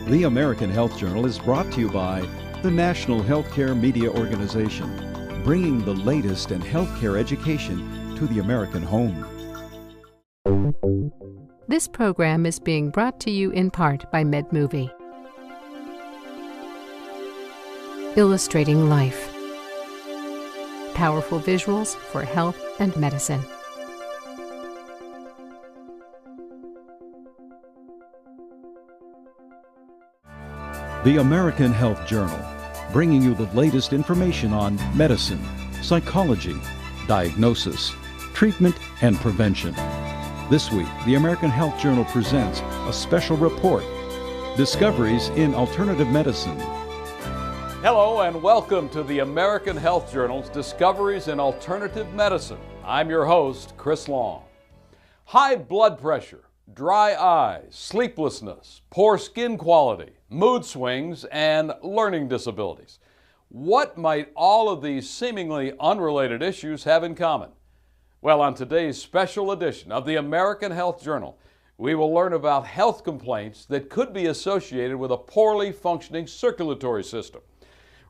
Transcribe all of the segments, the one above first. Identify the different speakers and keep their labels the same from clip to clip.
Speaker 1: The American Health Journal is brought to you by the National Healthcare Media Organization, bringing the latest in healthcare education to the American home.
Speaker 2: This program is being brought to you in part by MedMovie. Illustrating life. Powerful visuals for health and medicine.
Speaker 1: The American Health Journal, bringing you the latest information on medicine, psychology, diagnosis, treatment, and prevention. This week, the American Health Journal presents a special report, Discoveries in Alternative Medicine.
Speaker 3: Hello and welcome to the American Health Journal's Discoveries in Alternative Medicine. I'm your host, Chris Long. High blood pressure, dry eyes, sleeplessness, poor skin quality, mood swings, and learning disabilities. What might all of these seemingly unrelated issues have in common? Well, on today's special edition of the American Health Journal, we will learn about health complaints that could be associated with a poorly functioning circulatory system.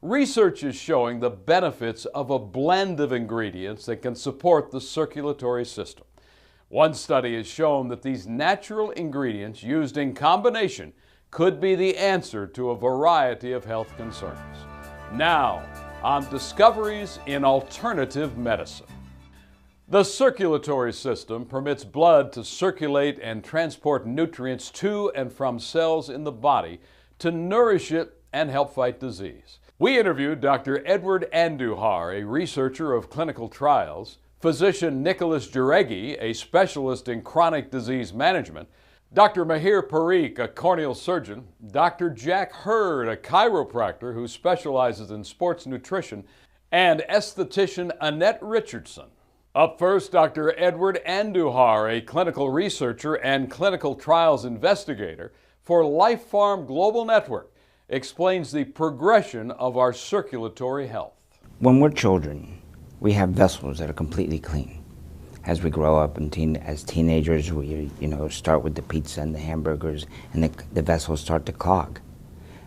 Speaker 3: Research is showing the benefits of a blend of ingredients that can support the circulatory system. One study has shown that these natural ingredients used in combination could be the answer to a variety of health concerns. Now, on Discoveries in Alternative Medicine. The circulatory system permits blood to circulate and transport nutrients to and from cells in the body to nourish it and help fight disease. We interviewed Dr. Edward Andujar, a researcher of clinical trials, physician Nicholas Jareggi, a specialist in chronic disease management, Dr. Mahir Parikh, a corneal surgeon, Dr. Jack Hurd, a chiropractor who specializes in sports nutrition, and esthetician Annette Richardson. Up first, Dr. Edward Andujar, a clinical researcher and clinical trials investigator for Life Farm Global Network, explains the progression of our circulatory health.
Speaker 4: When we're children, we have vessels that are completely clean. As we grow up and as teenagers, we start with the pizza and the hamburgers, and the vessels start to clog.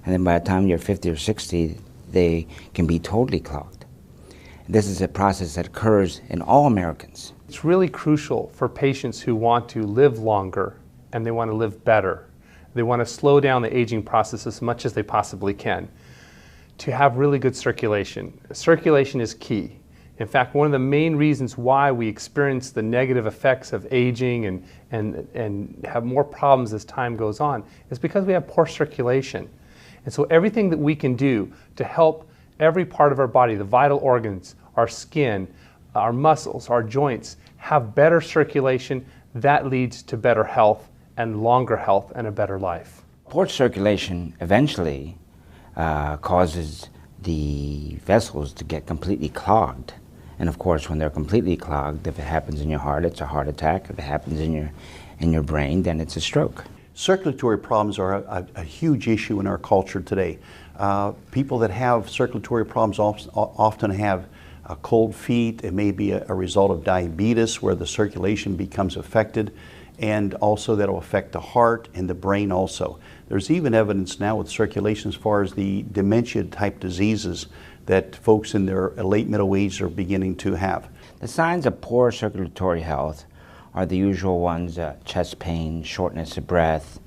Speaker 4: And then by the time you're 50 or 60, they can be totally clogged. This is a process that occurs in all Americans.
Speaker 5: It's really crucial for patients who want to live longer and they want to live better. They want to slow down the aging process as much as they possibly can to have really good circulation. Circulation is key. In fact, one of the main reasons why we experience the negative effects of aging and have more problems as time goes on is because we have poor circulation. And so everything that we can do to help every part of our body, the vital organs, our skin, our muscles, our joints, have better circulation, that leads to better health and longer health and a better life.
Speaker 4: Poor circulation eventually causes the vessels to get completely clogged. And of course, when they're completely clogged, if it happens in your heart, it's a heart attack. If it happens in your brain, then it's a stroke.
Speaker 6: Circulatory problems are a huge issue in our culture today. People that have circulatory problems often have cold feet. It may be a result of diabetes where the circulation becomes affected, and also that will affect the heart and the brain also. There's even evidence now with circulation as far as the dementia type diseases that folks in their late middle age are beginning to have.
Speaker 4: The signs of poor circulatory health are the usual ones: chest pain, shortness of breath,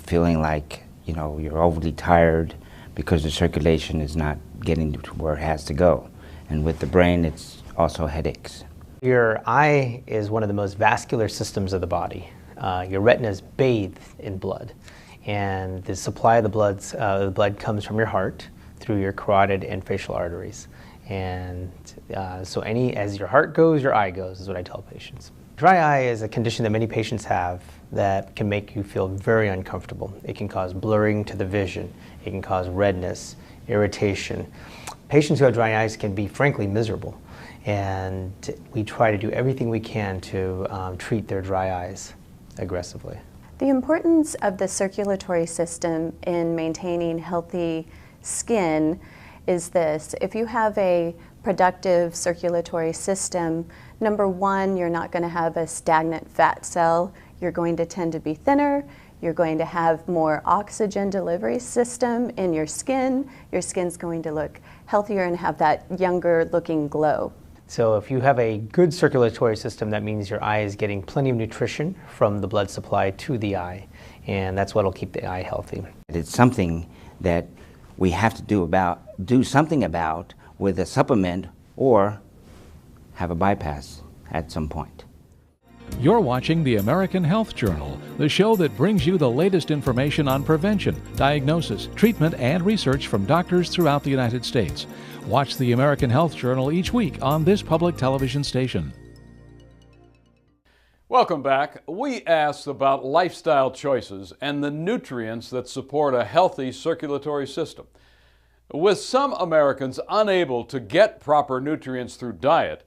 Speaker 4: feeling like you're overly tired because the circulation is not getting to where it has to go. And with the brain, it's also headaches.
Speaker 7: Your eye is one of the most vascular systems of the body. Your retina is bathed in blood, and the supply of the blood comes from your heart through your carotid and facial arteries. And so as your heart goes, your eye goes, is what I tell patients. Dry eye is a condition that many patients have that can make you feel very uncomfortable. It can cause blurring to the vision. It can cause redness, irritation. Patients who have dry eyes can be frankly miserable, and we try to do everything we can to treat their dry eyes aggressively.
Speaker 8: The importance of the circulatory system in maintaining healthy skin is this: if you have a productive circulatory system, number one, you're not going to have a stagnant fat cell. You're going to tend to be thinner. You're going to have more oxygen delivery system in your skin. Your skin's going to look healthier and have that younger looking glow.
Speaker 7: So if you have a good circulatory system, that means your eye is getting plenty of nutrition from the blood supply to the eye, and that's what will keep the eye healthy.
Speaker 4: It's something that we have to do something about with a supplement or have a bypass at some point.
Speaker 1: You're watching the American Health Journal, the show that brings you the latest information on prevention, diagnosis, treatment, and research from doctors throughout the United States. Watch the American Health Journal each week on this public television station.
Speaker 3: Welcome back. We asked about lifestyle choices and the nutrients that support a healthy circulatory system. With some Americans unable to get proper nutrients through diet,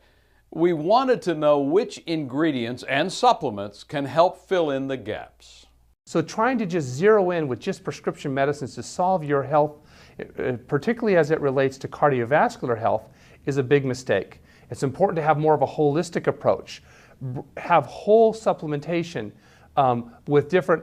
Speaker 3: we wanted to know which ingredients and supplements can help fill in the gaps.
Speaker 5: So trying to just zero in with just prescription medicines to solve your health, particularly as it relates to cardiovascular health, is a big mistake. It's important to have more of a holistic approach. Have whole supplementation with different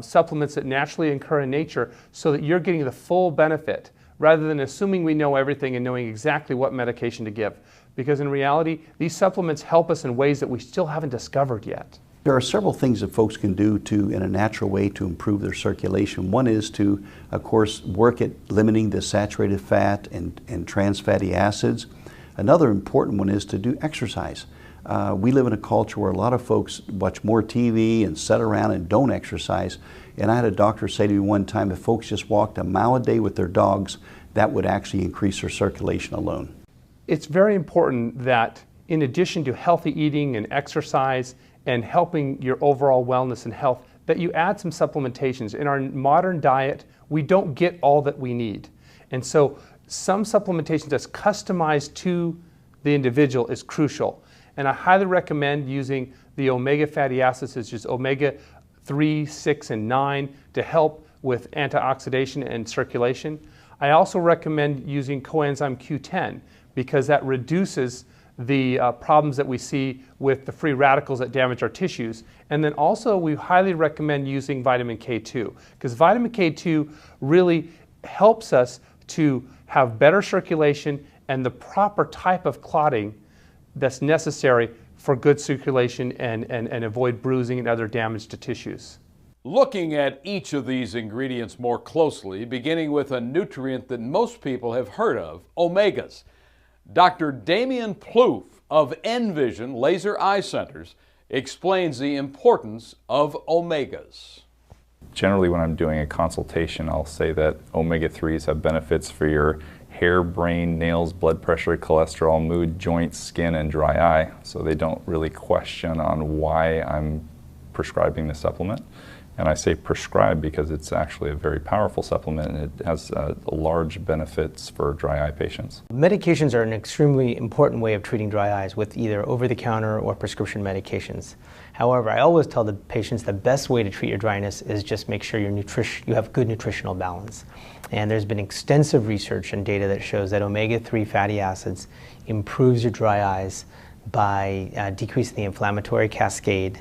Speaker 5: supplements that naturally occur in nature so that you're getting the full benefit rather than assuming we know everything and knowing exactly what medication to give. Because in reality, these supplements help us in ways that we still haven't discovered yet.
Speaker 6: There are several things that folks can do in a natural way to improve their circulation. One is to, of course, work at limiting the saturated fat and trans fatty acids. Another important one is to do exercise. We live in a culture where a lot of folks watch more TV and sit around and don't exercise. And I had a doctor say to me one time, if folks just walked a mile a day with their dogs, that would actually increase their circulation alone.
Speaker 5: It's very important that in addition to healthy eating and exercise and helping your overall wellness and health, that you add some supplementations. In our modern diet, we don't get all that we need. And so some supplementation that's customized to the individual is crucial. And I highly recommend using the omega fatty acids, such as omega 3, 6, and 9 to help with antioxidation and circulation. I also recommend using coenzyme Q10 because that reduces the problems that we see with the free radicals that damage our tissues. And then also we highly recommend using vitamin K2 because vitamin K2 really helps us to have better circulation and the proper type of clotting that's necessary for good circulation and avoid bruising and other damage to tissues.
Speaker 3: Looking at each of these ingredients more closely, beginning with a nutrient that most people have heard of, omegas. Dr. Damian Plouffe of Envision Laser Eye Centers explains the importance of omegas.
Speaker 9: Generally, when I'm doing a consultation, I'll say that omega-3s have benefits for your hair, brain, nails, blood pressure, cholesterol, mood, joints, skin, and dry eye. So they don't really question on why I'm prescribing the supplement. And I say prescribe because it's actually a very powerful supplement and it has large benefits for dry eye patients.
Speaker 7: Medications are an extremely important way of treating dry eyes with either over-the-counter or prescription medications. However, I always tell the patients the best way to treat your dryness is just make sure you have good nutritional balance. And there's been extensive research and data that shows that omega-3 fatty acids improves your dry eyes by decreasing the inflammatory cascade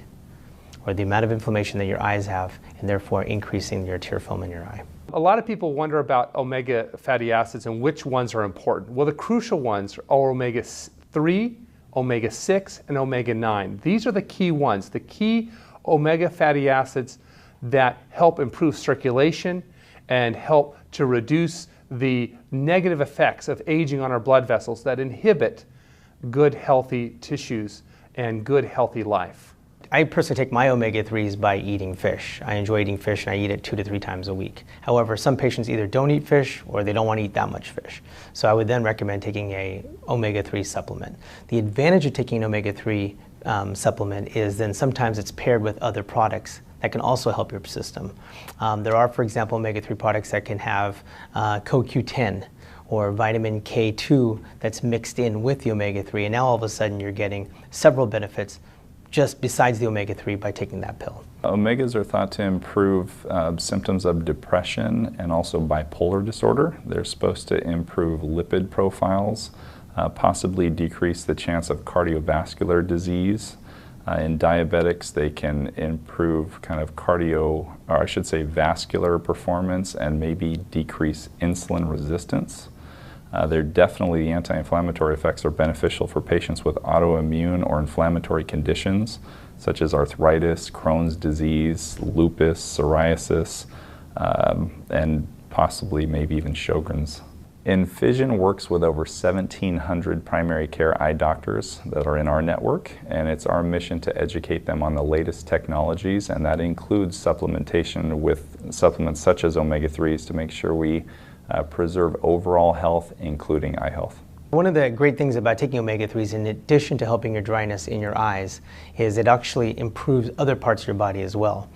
Speaker 7: or the amount of inflammation that your eyes have, and therefore increasing your tear film in your eye.
Speaker 5: A lot of people wonder about omega fatty acids and which ones are important. Well, the crucial ones are omega-3, omega-6, and omega-9. These are the key ones, the key omega fatty acids that help improve circulation and help to reduce the negative effects of aging on our blood vessels that inhibit good healthy tissues and good healthy life.
Speaker 7: I personally take my omega-3s by eating fish. I enjoy eating fish and I eat it 2 to 3 times a week. However, some patients either don't eat fish or they don't want to eat that much fish. So I would then recommend taking a omega-3 supplement. The advantage of taking an omega-3 supplement is then sometimes it's paired with other products that can also help your system. There are, for example, omega-3 products that can have CoQ10 or vitamin K2 that's mixed in with the omega-3, and now all of a sudden you're getting several benefits just besides the omega-3 by taking that pill.
Speaker 9: Omegas are thought to improve symptoms of depression and also bipolar disorder. They're supposed to improve lipid profiles, possibly decrease the chance of cardiovascular disease, In diabetics, they can improve kind of cardio, or I should say vascular performance, and maybe decrease insulin resistance. They're definitely, the anti-inflammatory effects are beneficial for patients with autoimmune or inflammatory conditions, such as arthritis, Crohn's disease, lupus, psoriasis, and possibly maybe even Sjogren's. Envision works with over 1,700 primary care eye doctors that are in our network, and it's our mission to educate them on the latest technologies, and that includes supplementation with supplements such as omega-3s to make sure we preserve overall health, including eye health.
Speaker 7: One of the great things about taking omega-3s, in addition to helping your dryness in your eyes, is it actually improves other parts of your body as well.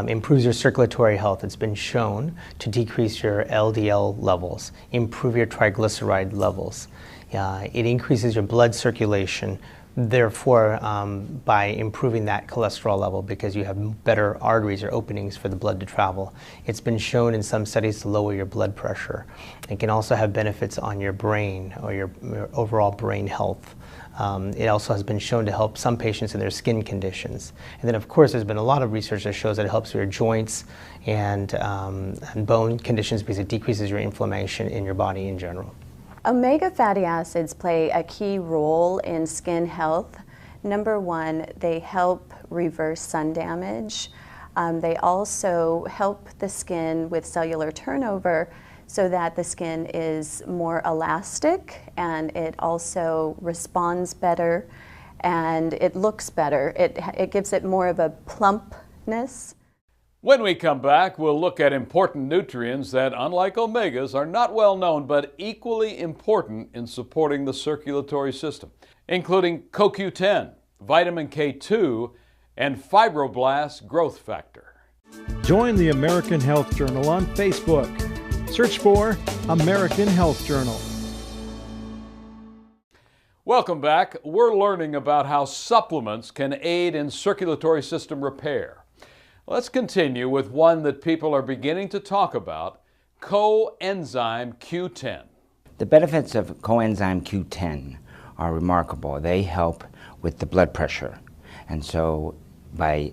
Speaker 7: Improves your circulatory health. It's been shown to decrease your LDL levels, improve your triglyceride levels. It increases your blood circulation, therefore by improving that cholesterol level, because you have better arteries or openings for the blood to travel. It's been shown in some studies to lower your blood pressure. It can also have benefits on your brain or your overall brain health. It also has been shown to help some patients in their skin conditions. And then of course there's been a lot of research that shows that it helps your joints and bone conditions because it decreases your inflammation in your body in general.
Speaker 8: Omega fatty acids play a key role in skin health. Number one, they help reverse sun damage. They also help the skin with cellular turnover so that the skin is more elastic, and it also responds better and it looks better. It gives it more of a plumpness.
Speaker 3: When we come back, we'll look at important nutrients that, unlike omegas, are not well known but equally important in supporting the circulatory system, including CoQ10, vitamin K2, and fibroblast growth factor.
Speaker 10: Join the American Health Journal on Facebook. Search for American Health Journal.
Speaker 3: Welcome back. We're learning about how supplements can aid in circulatory system repair. Let's continue with one that people are beginning to talk about, coenzyme Q10.
Speaker 4: The benefits of coenzyme Q10 are remarkable. They help with the blood pressure. And so by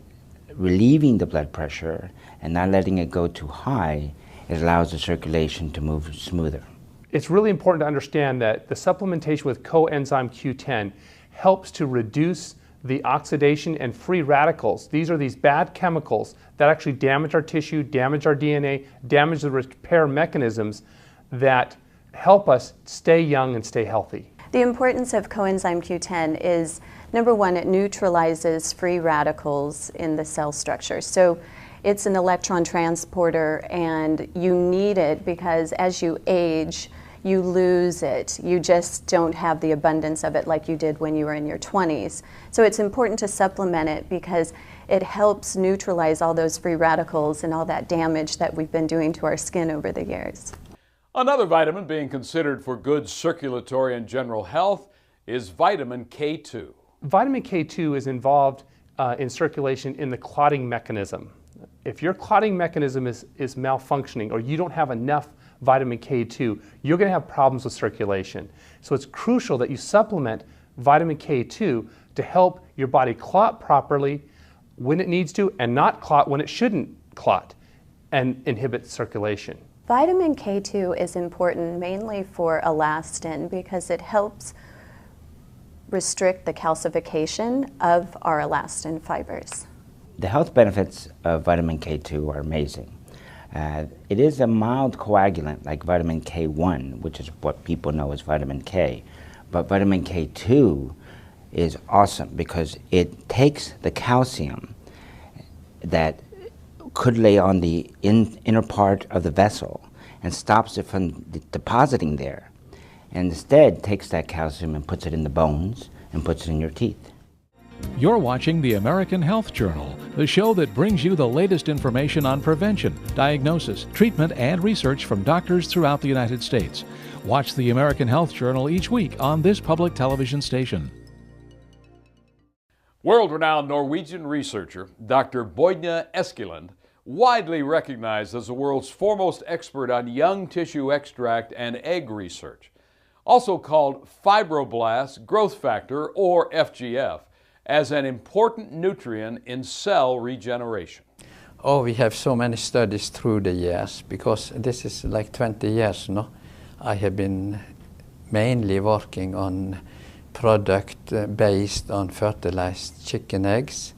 Speaker 4: relieving the blood pressure and not letting it go too high, it allows the circulation to move smoother.
Speaker 5: It's really important to understand that the supplementation with coenzyme Q10 helps to reduce the oxidation and free radicals. These are these bad chemicals that actually damage our tissue, damage our DNA, damage the repair mechanisms that help us stay young and stay healthy.
Speaker 8: The importance of coenzyme Q10 is, number one, it neutralizes free radicals in the cell structure. So it's an electron transporter, and you need it because as you age, you lose it. You just don't have the abundance of it like you did when you were in your 20s. So it's important to supplement it because it helps neutralize all those free radicals and all that damage that we've been doing to our skin over the years.
Speaker 3: Another vitamin being considered for good circulatory and general health is vitamin K2.
Speaker 5: Vitamin K2 is involved in circulation in the clotting mechanism. If your clotting mechanism is malfunctioning or you don't have enough vitamin K2, you're going to have problems with circulation. So it's crucial that you supplement vitamin K2 to help your body clot properly when it needs to and not clot when it shouldn't clot and inhibit circulation.
Speaker 8: Vitamin K2 is important mainly for elastin because it helps restrict the calcification of our elastin fibers.
Speaker 4: The health benefits of vitamin K2 are amazing. It is a mild coagulant like vitamin K1, which is what people know as vitamin K. But vitamin K2 is awesome because it takes the calcium that could lay on the inner part of the vessel and stops it from depositing there. And instead takes that calcium and puts it in the bones and puts it in your teeth.
Speaker 1: You're watching the American Health Journal, the show that brings you the latest information on prevention, diagnosis, treatment, and research from doctors throughout the United States. Watch the American Health Journal each week on this public television station.
Speaker 3: World-renowned Norwegian researcher Dr. Boyne Eskeland, widely recognized as the world's foremost expert on young tissue extract and egg research, also called fibroblast growth factor, or FGF, as an important nutrient in cell regeneration.
Speaker 11: Oh, we have so many studies through the years, because this is like 20 years now. I have been mainly working on product based on fertilized chicken eggs,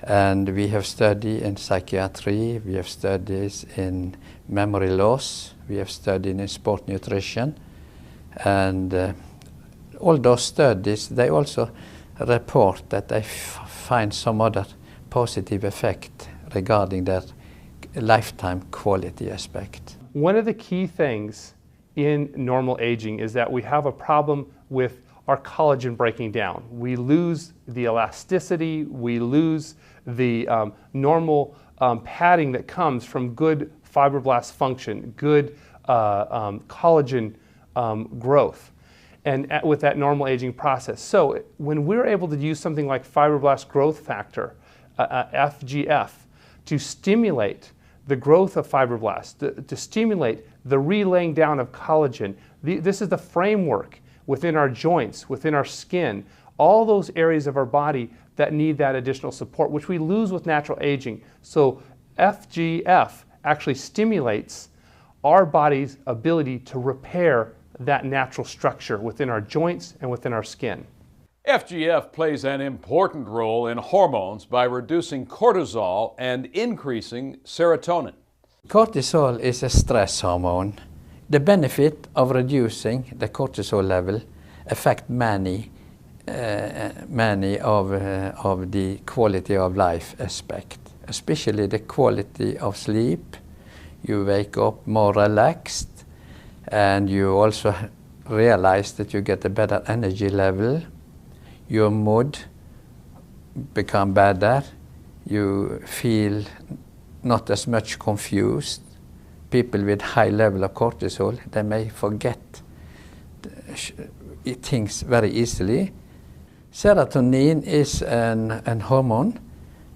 Speaker 11: and we have studied in psychiatry, we have studies in memory loss, we have studied in sport nutrition, and all those studies, they also report that they find some other positive effect regarding their lifetime quality aspect.
Speaker 5: One of the key things in normal aging is that we have a problem with our collagen breaking down. We lose the elasticity, we lose the normal padding that comes from good fibroblast function, good collagen growth, and with that normal aging process. So when we're able to use something like fibroblast growth factor, FGF, to stimulate the growth of fibroblasts, to stimulate the relaying down of collagen, this is the framework within our joints, within our skin, all those areas of our body that need that additional support, which we lose with natural aging. So FGF actually stimulates our body's ability to repair that natural structure within our joints and within our skin.
Speaker 3: FGF plays an important role in hormones by reducing cortisol and increasing serotonin.
Speaker 11: Cortisol is a stress hormone. The benefit of reducing the cortisol level affect many of the quality of life aspect, especially the quality of sleep. You wake up more relaxed, and you also realize that you get a better energy level. Your mood become better. You feel not as much confused. People with high level of cortisol, they may forget things very easily. Serotonin is an hormone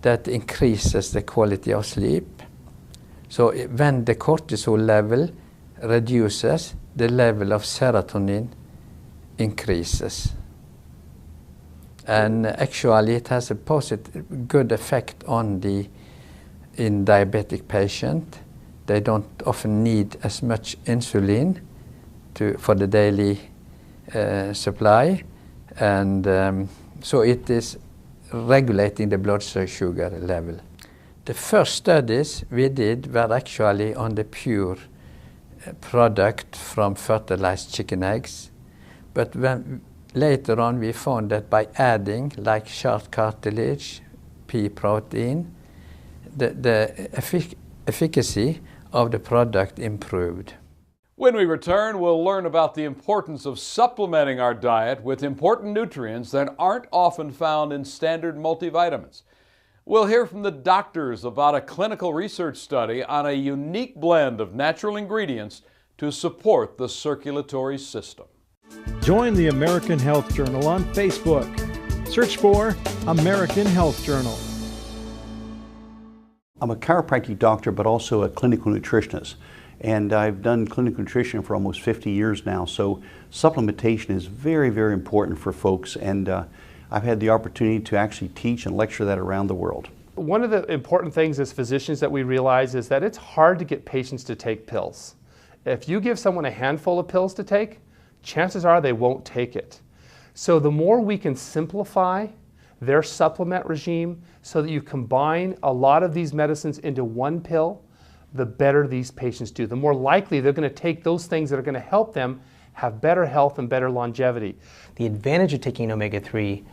Speaker 11: that increases the quality of sleep. So when the cortisol level reduces, the level of serotonin increases. And actually it has a positive, good effect on in diabetic patient. They don't often need as much insulin for the daily supply, and so it is regulating the blood sugar level. The first studies we did were actually on the pure product from fertilized chicken eggs, but later on we found that by adding like shark cartilage, pea protein, the efficacy of the product improved.
Speaker 3: When we return, we'll learn about the importance of supplementing our diet with important nutrients that aren't often found in standard multivitamins. We'll hear from the doctors about a clinical research study on a unique blend of natural ingredients to support the circulatory system.
Speaker 10: Join the American Health Journal on Facebook. Search for American Health Journal.
Speaker 6: I'm a chiropractic doctor, but also a clinical nutritionist. And I've done clinical nutrition for almost 50 years now. So supplementation is very, very important for folks. And I've had the opportunity to actually teach and lecture that around the world.
Speaker 5: One of the important things as physicians that we realize is that it's hard to get patients to take pills. If you give someone a handful of pills to take, chances are they won't take it. So the more we can simplify their supplement regime so that you combine a lot of these medicines into one pill, the better these patients do. The more likely they're going to take those things that are going to help them have better health and better longevity.
Speaker 7: The advantage of taking omega-3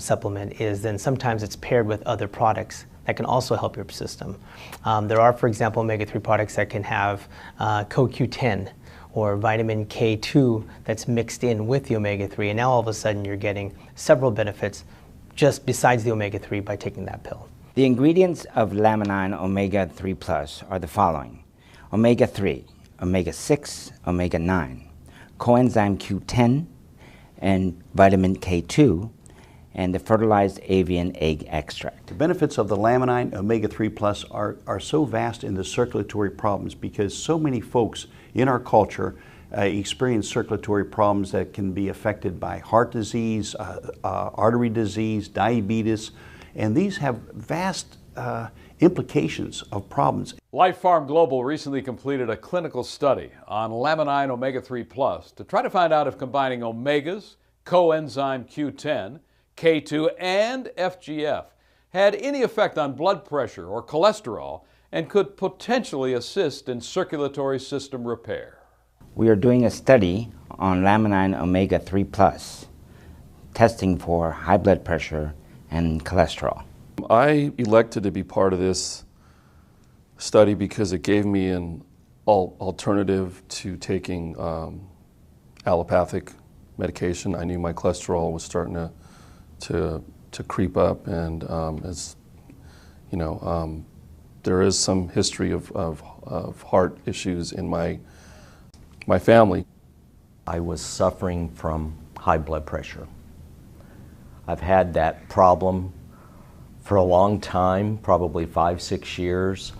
Speaker 7: supplement is then sometimes it's paired with other products that can also help your system. There are, for example, omega-3 products that can have CoQ10 or vitamin K2 that's mixed in with the omega-3, and now all of a sudden you're getting several benefits just besides the omega-3 by taking that pill.
Speaker 4: The ingredients of Laminine Omega-3 Plus are the following: omega-3, omega-6, omega-9, coenzyme Q10, and vitamin K2, and the fertilized avian egg extract.
Speaker 6: The benefits of the Laminine Omega-3 Plus are so vast in the circulatory problems because so many folks in our culture experience circulatory problems that can be affected by heart disease, artery disease, diabetes, and these have vast implications of problems.
Speaker 3: Life Farm Global recently completed a clinical study on Laminine Omega-3 Plus to try to find out if combining omegas, coenzyme Q10, K2, and FGF had any effect on blood pressure or cholesterol and could potentially assist in circulatory system repair.
Speaker 4: We are doing a study on Laminine Omega-3 Plus, testing for high blood pressure and cholesterol.
Speaker 12: I elected to be part of this study because it gave me an alternative to taking allopathic medication. I knew my cholesterol was starting to creep up, and as you know, there is some history of heart issues in my family.
Speaker 13: I was suffering from high blood pressure. I've had that problem for a long time, probably 5-6 years.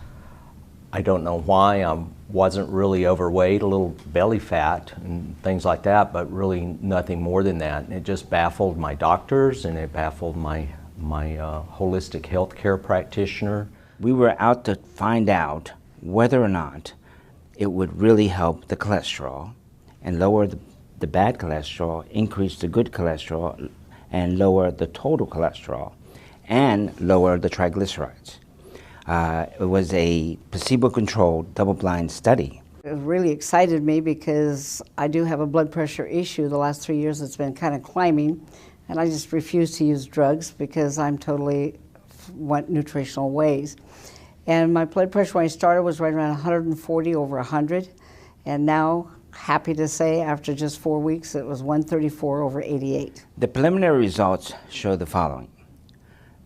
Speaker 13: I don't know why. I wasn't really overweight, a little belly fat and things like that, but really nothing more than that. And it just baffled my doctors, and it baffled my holistic healthcare practitioner.
Speaker 4: We were out to find out whether or not it would really help the cholesterol and lower the bad cholesterol, increase the good cholesterol, and lower the total cholesterol, and lower the triglycerides. It was a placebo-controlled, double-blind study.
Speaker 14: It really excited me because I do have a blood pressure issue. The last 3 years it's been kind of climbing, and I just refuse to use drugs because I'm totally want nutritional ways. And my blood pressure when I started was right around 140 over 100, and now, happy to say, after just 4 weeks, it was 134 over 88.
Speaker 4: The preliminary results show the following.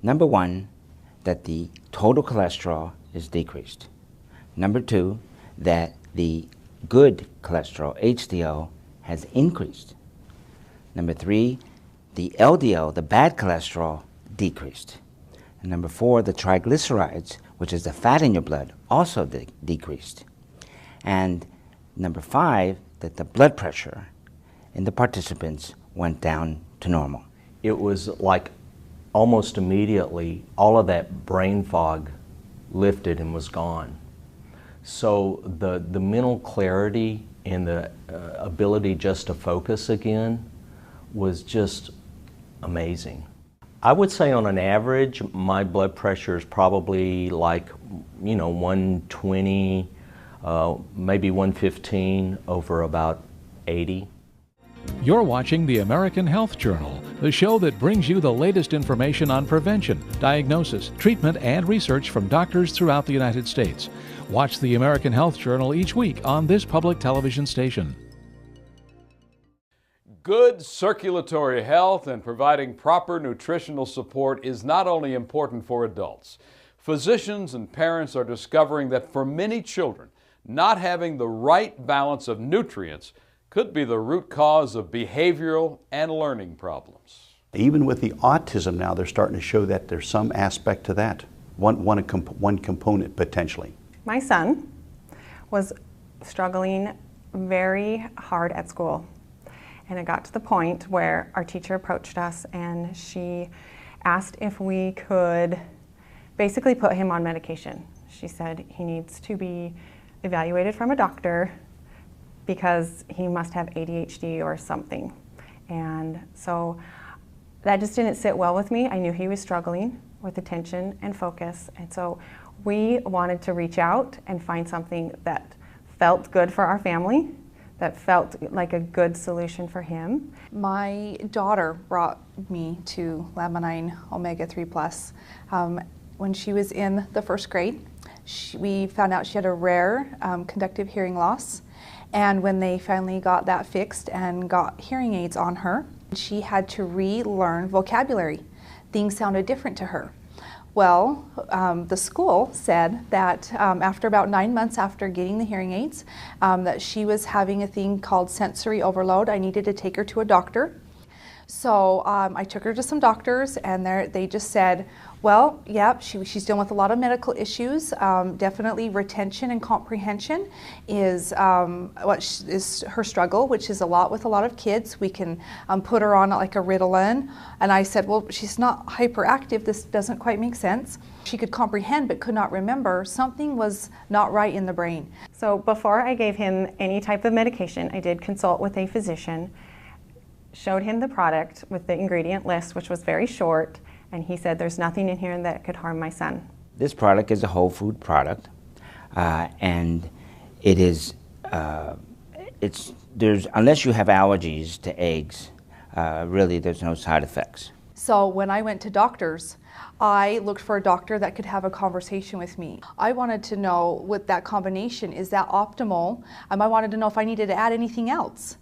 Speaker 4: Number one, that the total cholesterol is decreased. Number two, that the good cholesterol, HDL, has increased. Number three, the LDL, the bad cholesterol, decreased. And number four, the triglycerides, which is the fat in your blood, also decreased. And number five, that the blood pressure in the participants went down to normal.
Speaker 13: It was like almost immediately all of that brain fog lifted and was gone. So the mental clarity and the ability just to focus again was just amazing. I would say on an average, my blood pressure is probably like, 120, maybe 115 over about 80.
Speaker 1: You're watching the American Health Journal, the show that brings you the latest information on prevention, diagnosis, treatment, and research from doctors throughout the United States. Watch the American Health Journal each week on this public television station.
Speaker 3: Good circulatory health and providing proper nutritional support is not only important for adults. Physicians and parents are discovering that for many children, not having the right balance of nutrients could be the root cause of behavioral and learning problems.
Speaker 6: Even with the autism now, they're starting to show that there's some aspect to that, one component potentially.
Speaker 15: My son was struggling very hard at school, and it got to the point where our teacher approached us and she asked if we could basically put him on medication. She said he needs to be evaluated from a doctor because he must have ADHD or something. And so that just didn't sit well with me. I knew he was struggling with attention and focus, and so we wanted to reach out and find something that felt good for our family, that felt like a good solution for him.
Speaker 16: My daughter brought me to Laminine Omega-3 Plus. When she was in the first grade, we found out she had a rare conductive hearing loss. And when they finally got that fixed and got hearing aids on her, she had to relearn vocabulary. Things sounded different to her. Well, the school said that after about 9 months after getting the hearing aids, that she was having a thing called sensory overload. I needed to take her to a doctor. So I took her to some doctors, and they just said, Well, yeah, she's dealing with a lot of medical issues. Definitely retention and comprehension is is her struggle, which is a lot with a lot of kids. We can put her on like a Ritalin, and I said, well, she's not hyperactive. This doesn't quite make sense. She could comprehend but could not remember. Something was not right in the brain.
Speaker 15: So before I gave him any type of medication, I did consult with a physician, showed him the product with the ingredient list, which was very short, and he said there's nothing in here that could harm my son.
Speaker 4: This product is a whole food product, and it is, unless you have allergies to eggs, really there's no side effects.
Speaker 16: So when I went to doctors, I looked for a doctor that could have a conversation with me. I wanted to know with that combination, is that optimal? I wanted to know if I needed to add anything else.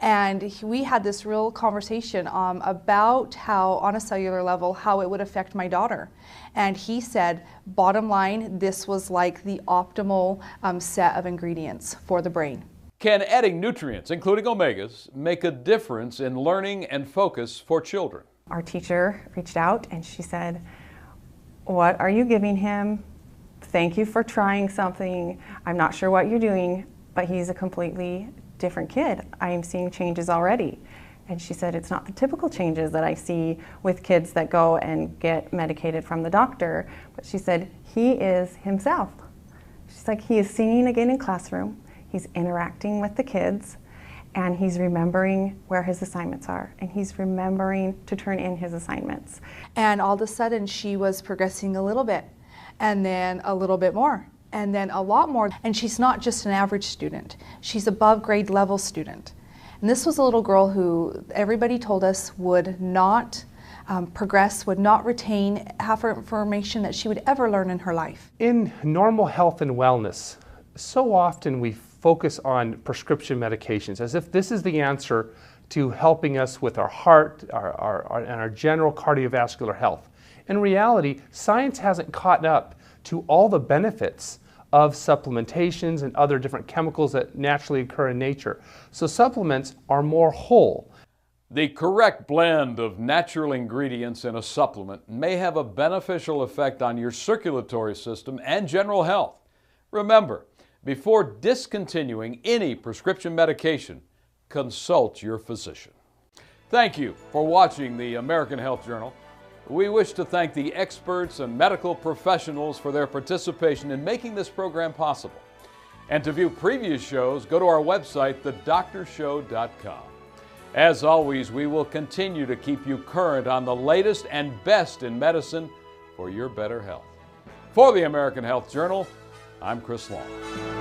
Speaker 16: And we had this real conversation about how, on a cellular level, how it would affect my daughter. And he said, bottom line, this was like the optimal set of ingredients for the brain.
Speaker 3: Can adding nutrients, including omegas, make a difference in learning and focus for children?
Speaker 15: Our teacher reached out and she said, what are you giving him? Thank you for trying something. I'm not sure what you're doing, but he's a completely different kid. I am seeing changes already. And she said, it's not the typical changes that I see with kids that go and get medicated from the doctor, but she said, he is himself. She's like, he is singing again in classroom, he's interacting with the kids, and he's remembering where his assignments are, and he's remembering to turn in his assignments.
Speaker 16: And all of a sudden she was progressing a little bit, and then a little bit more, and then a lot more. And she's not just an average student, she's above grade level student. And this was a little girl who everybody told us would not progress, would not retain half her information that she would ever learn in her life.
Speaker 5: In normal health and wellness, so often we focus on prescription medications as if this is the answer to helping us with our heart and our general cardiovascular health. In reality, science hasn't caught up to all the benefits of supplementations and other different chemicals that naturally occur in nature. So supplements are more whole.
Speaker 3: The correct blend of natural ingredients in a supplement may have a beneficial effect on your circulatory system and general health. Remember, before discontinuing any prescription medication, consult your physician. Thank you for watching the American Health Journal. We wish to thank the experts and medical professionals for their participation in making this program possible. And to view previous shows, go to our website, thedoctorshow.com. As always, we will continue to keep you current on the latest and best in medicine for your better health. For the American Health Journal, I'm Chris Long.